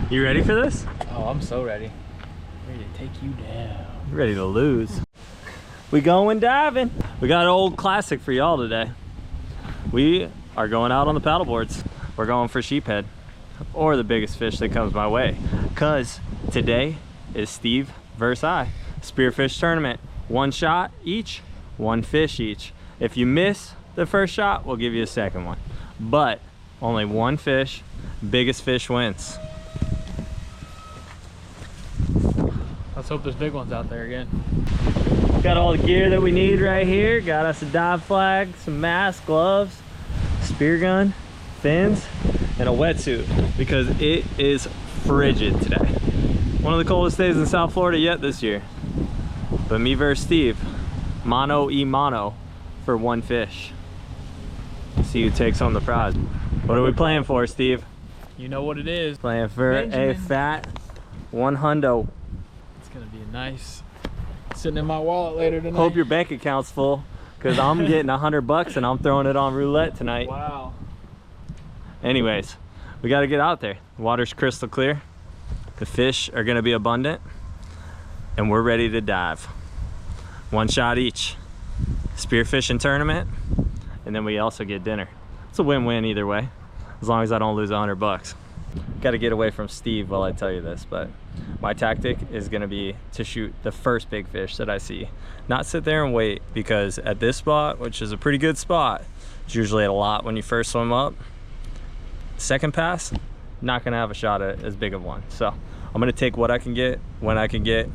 You ready for this? Oh, I'm so ready. Ready to take you down. Ready to lose. We going diving. We got an old classic for y'all today. We are going out on the paddleboards. We're going for sheephead, or the biggest fish that comes my way. Cause today is Steve versus I. Spearfish tournament. One shot each, one fish each. If you miss the first shot, we'll give you a second one. But only one fish, biggest fish wins. Let's hope there's big ones out there again. Got all the gear that we need right here. Got us a dive flag, some masks, gloves, spear gun, fins, and a wetsuit because it is frigid today. One of the coldest days in South Florida yet this year. But me versus Steve, mano y mano for one fish. See who takes home the prize. What are we playing for, Steve? You know what it is. Playing for Benjamin. A fat $100. It's gonna be nice. Sitting in my wallet later tonight. Hope your bank account's full, because I'm getting $100 and I'm throwing it on roulette tonight. Wow. Anyways, we got to get out there. The water's crystal clear. The fish are going to be abundant, and we're ready to dive. One shot each. Spearfishing tournament, and then we also get dinner. It's a win-win either way, as long as I don't lose $100. Got to get away from Steve while I tell you this, but my tactic is going to be to shoot the first big fish that I see. Not sit there and wait, because at this spot, which is a pretty good spot, it's usually a lot when you first swim up. Second pass, not going to have a shot at as big of one. So I'm going to take what I can get, when I can get,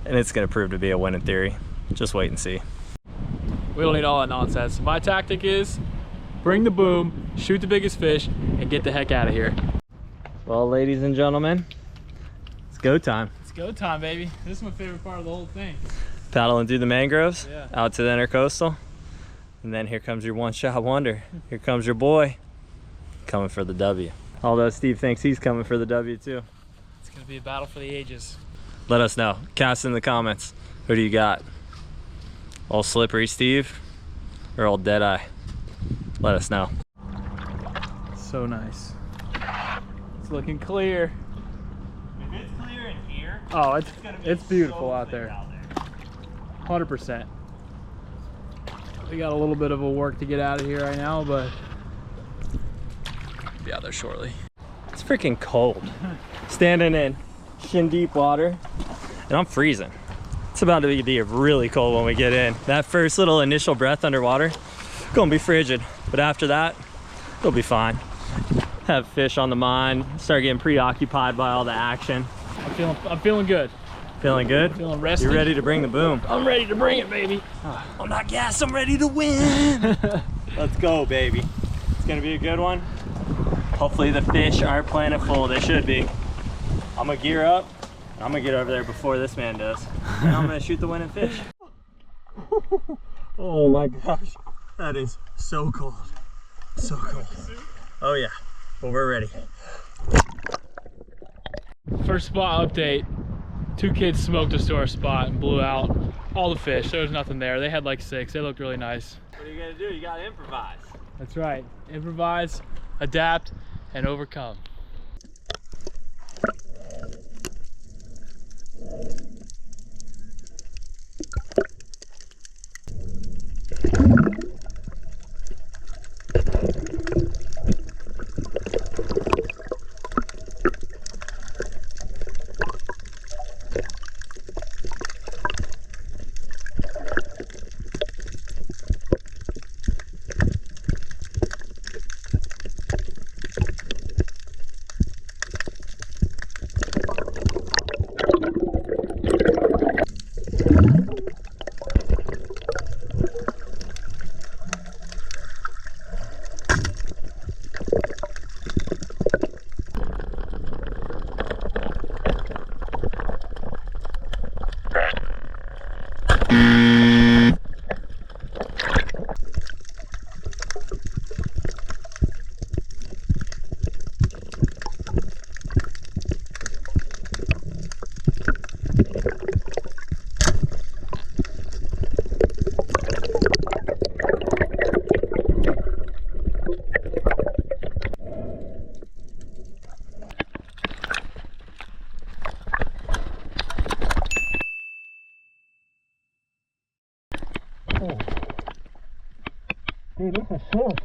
and it's going to prove to be a win in theory. Just wait and see. We don't need all that nonsense. My tactic is bring the boom, shoot the biggest fish, and get the heck out of here. Well, ladies and gentlemen, it's go time. It's go time, baby. This is my favorite part of the whole thing. Paddling through the mangroves, yeah, out to the intercoastal, and then here comes your one-shot wonder. Here comes your boy, coming for the W. Although Steve thinks he's coming for the W too. It's gonna be a battle for the ages. Let us know. Cast in the comments. Who do you got? Old Slippery Steve or old Deadeye? Let us know. So nice. It's looking clear. If it's clear in here, oh, it's beautiful out there. 100%. We got a little bit of a work to get out of here right now, but be out there shortly. It's freaking cold. Standing in shin deep water, and I'm freezing. It's about to be really cold when we get in. That first little initial breath underwater, gonna be frigid, but after that, it'll be fine. Have fish on the mind, start getting preoccupied by all the action. I'm feeling good. Feeling good? Feeling rested. You're ready to bring the boom. I'm ready to bring it, baby. I'm not gassed, I'm ready to win. Let's go, baby. It's gonna be a good one. Hopefully the fish aren't plentiful. They should be. I'm gonna gear up. I'm gonna get over there before this man does. And I'm gonna shoot the winning fish. Oh my gosh. That is so cold. So cold. Oh yeah, but we're ready. First spot update. 2 kids smoked us to our spot and blew out all the fish. There was nothing there. They had like 6. They looked really nice. What are you gonna do? You gotta improvise. That's right. Improvise, adapt, and overcome. Dude, this is sick.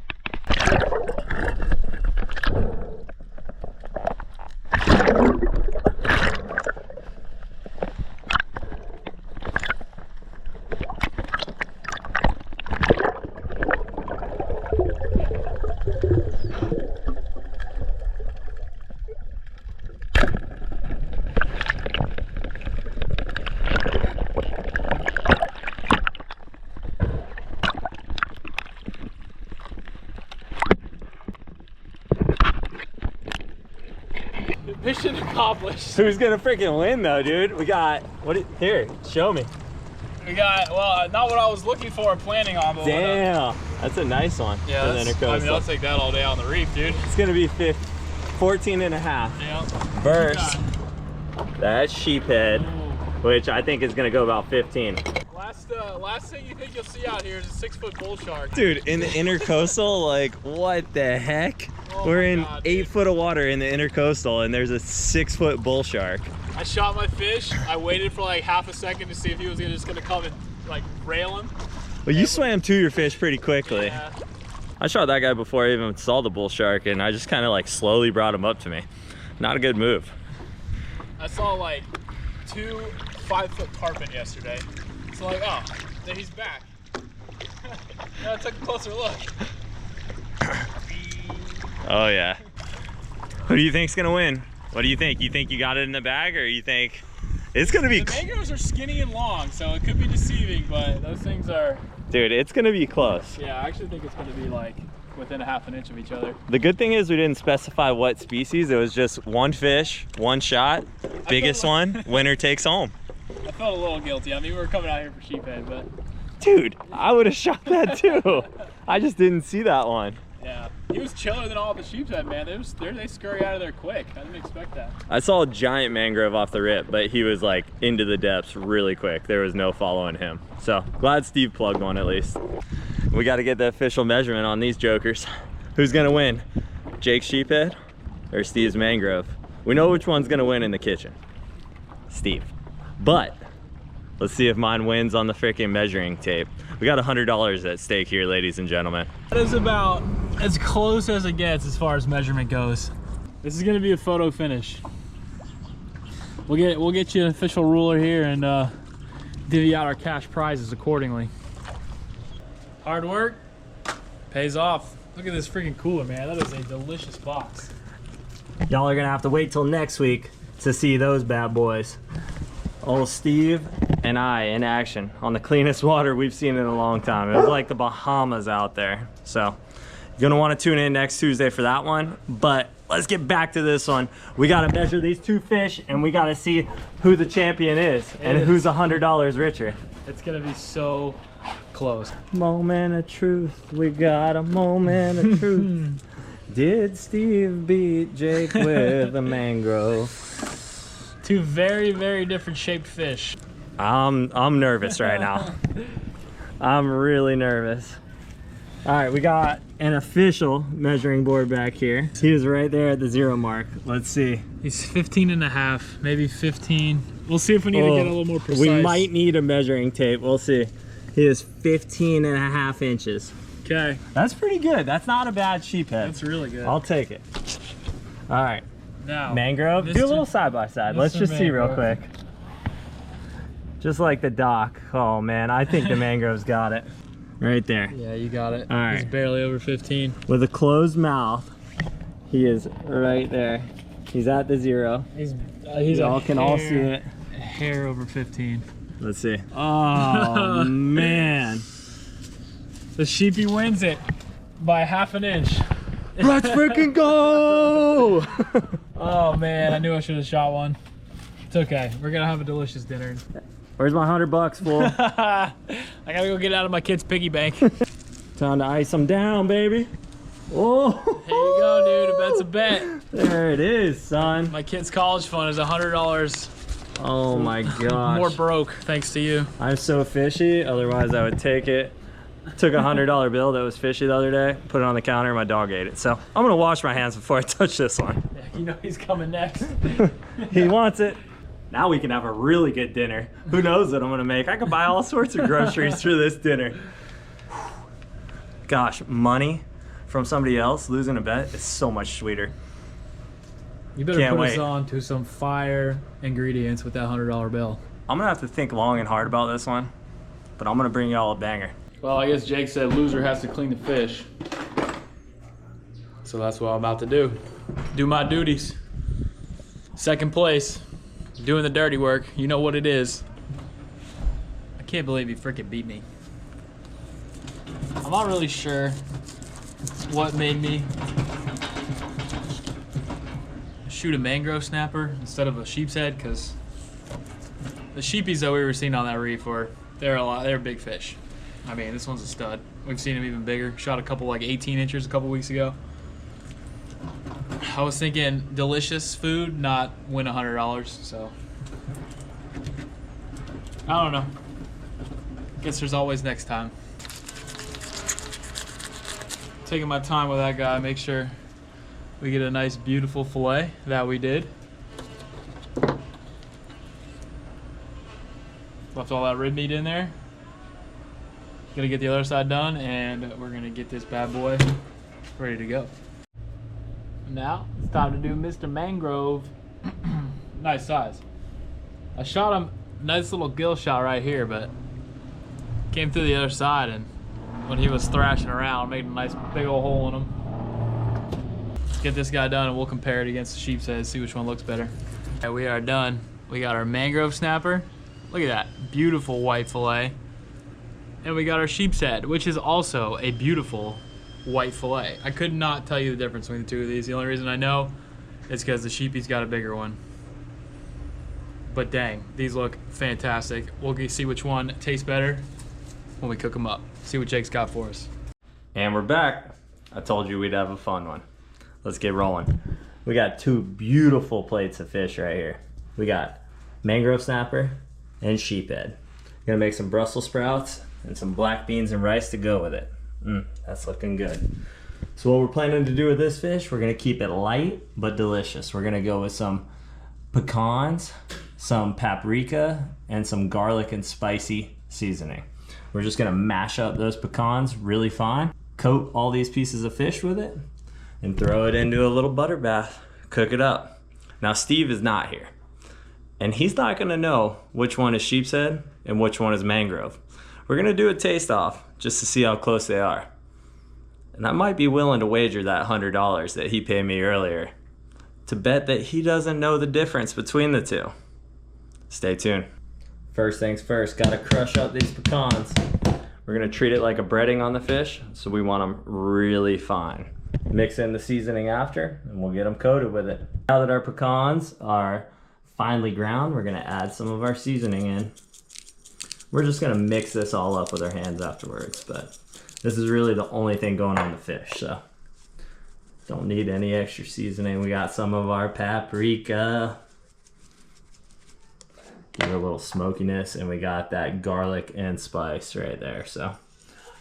Mission accomplished. Who's gonna freaking win though, dude? We got, here, show me. We got, well, not what I was looking for or planning on, but damn, that's a nice one. Yeah, I mean, I'll take that all day on the reef, dude. It's gonna be 14 and a half. Yeah. Versus that sheephead, which I think is gonna go about 15. Last thing you think you'll see out here is a 6-foot bull shark. Dude, in the intercoastal, like, what the heck? Oh We're in God, 8 foot of water in the intercoastal, and there's a 6-foot bull shark. I shot my fish. I waited for like half a second to see if he was just gonna come and like rail him. Well, you swam to your fish pretty quickly. Yeah. I shot that guy before I even saw the bull shark, and I just kind of like slowly brought him up to me. Not a good move. I saw like 2 5-foot tarpon yesterday. So like, oh, there he's back. Now I took a closer look. Oh yeah. Who do you think's gonna win? What do you think? You think you got it in the bag, or you think it's gonna be? The mangroves are skinny and long, so it could be deceiving, but those things are. Dude, it's gonna be close. Yeah, I actually think it's gonna be like within a half an inch of each other. The good thing is we didn't specify what species. It was just one fish, one shot, biggest one, winner takes home. I felt a little guilty. I mean, we were coming out here for sheephead, but. Dude, I would have shot that too. I just didn't see that one. Yeah, he was chiller than all the sheepshead, man. They scurry out of there quick. I didn't expect that. I saw a giant mangrove off the rip, but he was like into the depths really quick. There was no following him. So glad Steve plugged one at least. We got to get the official measurement on these jokers. Who's gonna win? Jake's sheephead or Steve's mangrove? We know which one's gonna win in the kitchen. Steve. But let's see if mine wins on the freaking measuring tape. We got $100 at stake here, ladies and gentlemen. That is about as close as it gets as far as measurement goes. This is gonna be a photo finish. We'll get you an official ruler here and divvy out our cash prizes accordingly. Hard work pays off. Look at this freaking cooler, man. That is a delicious box. Y'all are gonna have to wait till next week to see those bad boys. Old Steve and I in action on the cleanest water we've seen in a long time. It was like the Bahamas out there. So you're gonna want to tune in next Tuesday for that one. But let's get back to this one. We gotta measure these 2 fish, and we gotta see who the champion is and who's $100 richer. It's gonna be so close. Moment of truth, we got a moment of truth. Did Steve beat Jake with a mangrove? 2 very, very different shaped fish. I'm nervous right now. I'm really nervous. All right, we got an official measuring board back here. He is right there at the 0 mark. Let's see. He's 15 and a half, maybe 15. We'll see if we need to get a little more precise. We might need a measuring tape. We'll see. He is 15 and a half inches. Okay. That's pretty good. That's not a bad sheephead. That's really good. I'll take it. All right. Now, mangrove. Do a little side by side. Let's just see real quick. Just like the dock. Oh man, I think the mangrove's got it. Right there. Yeah, you got it. All right. He's barely over 15. With a closed mouth, he is right there. He's at the 0. He's Y'all can all see it. A hair over 15. Let's see. Oh man. The sheepy wins it by ½ an inch. Let's freaking go! Oh man, I knew I should have shot one. It's okay. We're gonna have a delicious dinner. Where's my $100, fool? I gotta go get out of my kid's piggy bank. Time to ice them down, baby. Oh! There you go, dude. A bet's a bet. There it is, son. My kid's college fund is $100. Oh my gosh. More broke, thanks to you. I'm so fishy, otherwise I would take it. Took a $100 bill that was fishy the other day, put it on the counter, my dog ate it. So I'm gonna wash my hands before I touch this one. Yeah, you know he's coming next. He wants it. Now we can have a really good dinner. Who knows what I'm gonna make? I could buy all sorts of groceries for this dinner. Gosh, money from somebody else losing a bet is so much sweeter. You better Can't put wait. us on to some fire ingredients with that $100 bill. I'm gonna have to think long and hard about this one, but I'm gonna bring y'all a banger. Well, I guess Jake said loser has to clean the fish. So that's what I'm about to do. Do my duties. Second place. Doing the dirty work. You know what it is. I can't believe he freaking beat me. I'm not really sure what made me shoot a mangrove snapper instead of a sheepshead, because the sheepies that we were seeing on that reef they're big fish. I mean, this one's a stud. We've seen him even bigger. Shot a couple like 18 inches a couple weeks ago. I was thinking delicious food, not win $100, so I don't know. Guess there's always next time. Taking my time with that guy, make sure we get a nice beautiful fillet. That we did. Left all that rib meat in there. Gonna get the other side done, and we're gonna get this bad boy ready to go. Now it's time to do Mr. Mangrove. Nice size. I shot him, nice little gill shot right here, but came through the other side, and when he was thrashing around, made a nice big old hole in him. Let's get this guy done, and we'll compare it against the sheepshead, see which one looks better. Okay, we are done. We got our mangrove snapper. Look at that, beautiful white fillet. And we got our sheepshead, which is also a beautiful white fillet. I could not tell you the difference between the two of these. The only reason I know is because the sheepy's got a bigger one. But dang, these look fantastic. We'll see which one tastes better when we cook them up. See what Jake's got for us. And we're back. I told you we'd have a fun one. Let's get rolling. We got two beautiful plates of fish right here. We got mangrove snapper and sheephead. Gonna make some Brussels sprouts and some black beans and rice to go with it. That's looking good. So what we're planning to do with this fish, we're gonna keep it light but delicious. We're gonna go with some pecans, some paprika, and some garlic and spicy seasoning. We're just gonna mash up those pecans really fine, coat all these pieces of fish with it, and throw it into a little butter bath, cook it up. Now Steve is not here, and he's not gonna know which one is sheepshead and which one is mangrove. We're gonna do a taste off just to see how close they are. And I might be willing to wager that $100 that he paid me earlier to bet that he doesn't know the difference between the two. Stay tuned. First things first, gotta crush up these pecans. We're gonna treat it like a breading on the fish, so we want them really fine. Mix in the seasoning after, and we'll get them coated with it. Now that our pecans are finely ground, we're gonna add some of our seasoning in. We're just gonna mix this all up with our hands afterwards, but this is really the only thing going on the fish, so don't need any extra seasoning. We got some of our paprika, give it a little smokiness, and we got that garlic and spice right there, so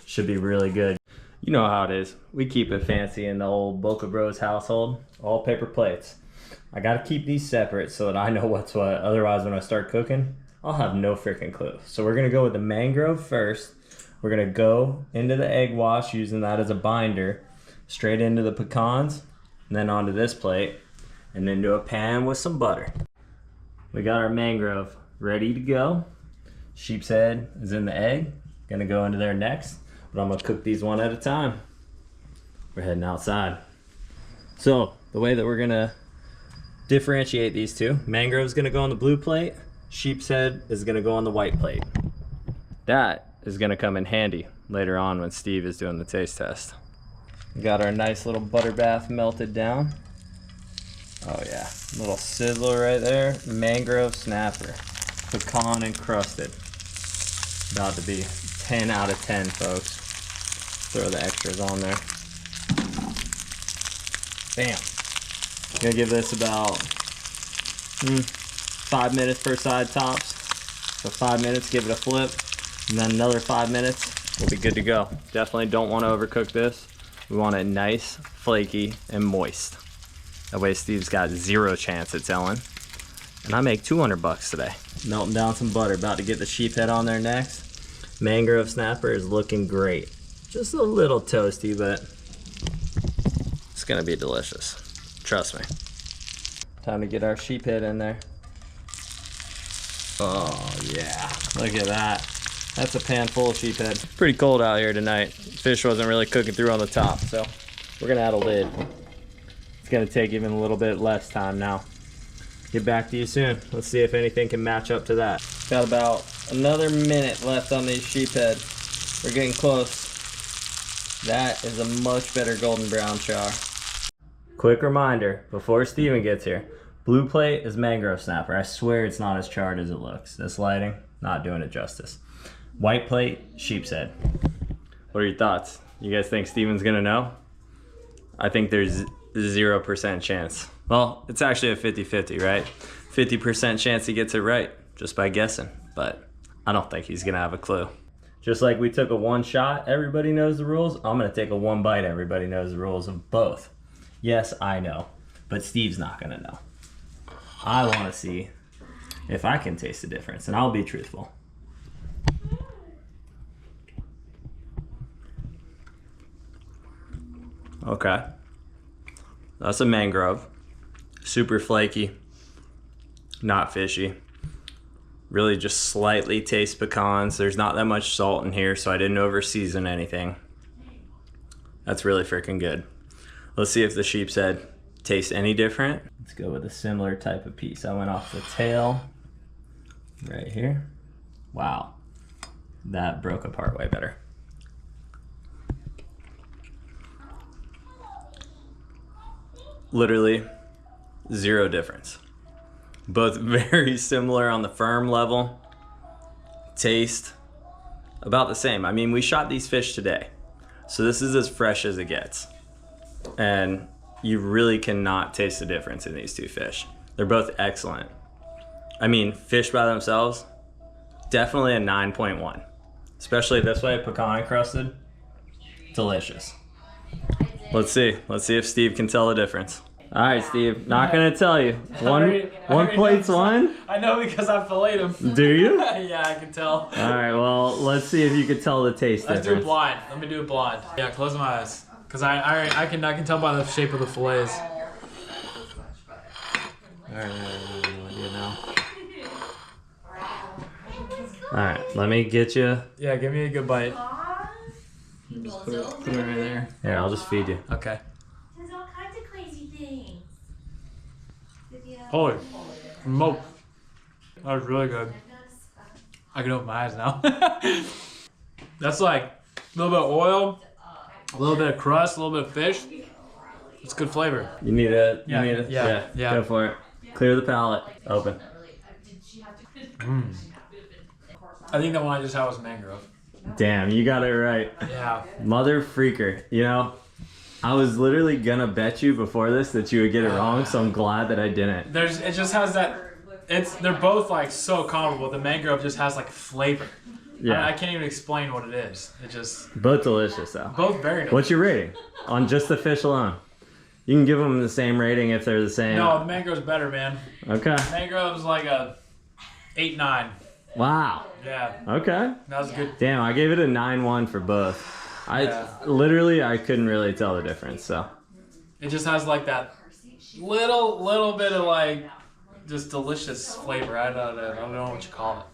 should be really good. You know how it is. We keep it fancy in the old BocaBros household. All paper plates. I gotta keep these separate so that I know what's what. Otherwise, when I start cooking, I'll have no freaking clue. So we're gonna go with the mangrove first. We're gonna go into the egg wash using that as a binder, straight into the pecans, and then onto this plate, and into a pan with some butter. We got our mangrove ready to go. Sheepshead is in the egg, gonna go into there next, but I'm gonna cook these one at a time. We're heading outside. So the way that we're gonna differentiate these two, mangrove's gonna go on the blue plate, sheepshead is gonna go on the white plate. That is gonna come in handy later on when Steve is doing the taste test. We got our nice little butter bath melted down. Oh yeah, little sizzle right there. Mangrove snapper, pecan-crusted. About to be 10 out of 10, folks. Throw the extras on there. Bam. Gonna give this about 5 minutes per side tops. So 5 minutes, give it a flip, and then another 5 minutes, we'll be good to go. Definitely don't want to overcook this. We want it nice, flaky, and moist. That way Steve's got zero chance at telling. And I make 200 bucks today. Melting down some butter, about to get the sheephead on there next. Mangrove snapper is looking great. Just a little toasty, but it's gonna be delicious. Trust me. Time to get our sheephead in there. Oh yeah, look at that. That's a pan full of sheephead. It's pretty cold out here tonight. Fish wasn't really cooking through on the top, so we're gonna add a lid. It's gonna take even a little bit less time now. Get back to you soon. Let's see if anything can match up to that. Got about another minute left on these sheephead. We're getting close. That is a much better golden brown char. Quick reminder, before Steven gets here, blue plate is mangrove snapper. I swear it's not as charred as it looks. This lighting, not doing it justice. White plate, sheepshead. What are your thoughts? You guys think Steven's gonna know? I think there's 0% chance. Well, it's actually a 50-50, right? 50% chance he gets it right just by guessing, but I don't think he's gonna have a clue. Just like we took a one shot, everybody knows the rules, I'm gonna take a one bite, everybody knows the rules of both. Yes, I know, but Steve's not gonna know. I wanna see if I can taste the difference, and I'll be truthful. Okay, that's a mangrove. Super flaky, not fishy. Really just slightly taste pecans. There's not that much salt in here, so I didn't over season anything. That's really freaking good. Let's see if the sheepshead tastes any different. Let's go with a similar type of piece. I went off the tail right here. Wow, that broke apart way better. Literally zero difference. Both very similar on the firm level. Taste about the same. I mean, we shot these fish today, so this is as fresh as it gets. And you really cannot taste the difference in these two fish. They're both excellent. I mean, fish by themselves, definitely a 9.1. Especially this way, pecan-crusted, delicious. Let's see if Steve can tell the difference. All right, Steve, not gonna tell you. One plate's one? I know because I filleted them. Do you? Yeah, I can tell. All right, well, let's see if you can tell the taste difference. Let's do it blind. Let me do it blind. Yeah, close my eyes. Because I can tell by the shape of the fillets. All right, what do you know? All right, let me get you. Yeah, give me a good bite. Just put it right there. Here, I'll just feed you. Okay. There's all kinds of crazy things. Holy smoke. That was really good. I can open my eyes now. That's like a little bit of oil, a little bit of crust, a little bit of fish. It's good flavor. You need a, Yeah. Go for it. Clear the palate. Open. I think the one I just had was mangrove. Damn, you got it right. Yeah. Mother freaker. You know, I was literally gonna bet you before this that you would get it wrong, so I'm glad that I didn't. It just has that, they're both like so comparable. The mangrove just has like flavor. Yeah. I can't even explain what it is. It just, Both delicious though. both very nice. What's your rating on just the fish alone? You can give them the same rating if they're the same. No, the mangrove's better, man. Okay. Mangrove's like a 8-9. Wow. Yeah, Okay. that was good. Damn, I gave it a 9-1 for both. I couldn't really tell the difference, so. It just has like that little bit of like just delicious flavor. I don't know what you call it.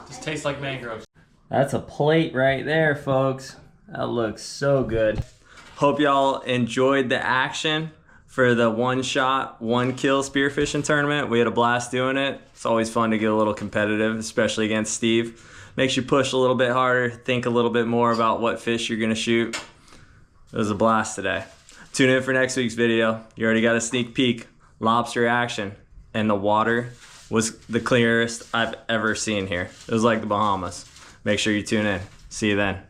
Just tastes like mangroves. That's a plate right there, folks. That looks so good. Hope y'all enjoyed the action for the one shot, one kill spearfishing tournament. We had a blast doing it. It's always fun to get a little competitive, especially against Steve. Makes you push a little bit harder, think a little bit more about what fish you're gonna shoot. It was a blast today. Tune in for next week's video. You already got a sneak peek. Lobster action. And the water was the clearest I've ever seen here. It was like the Bahamas. Make sure you tune in. See you then.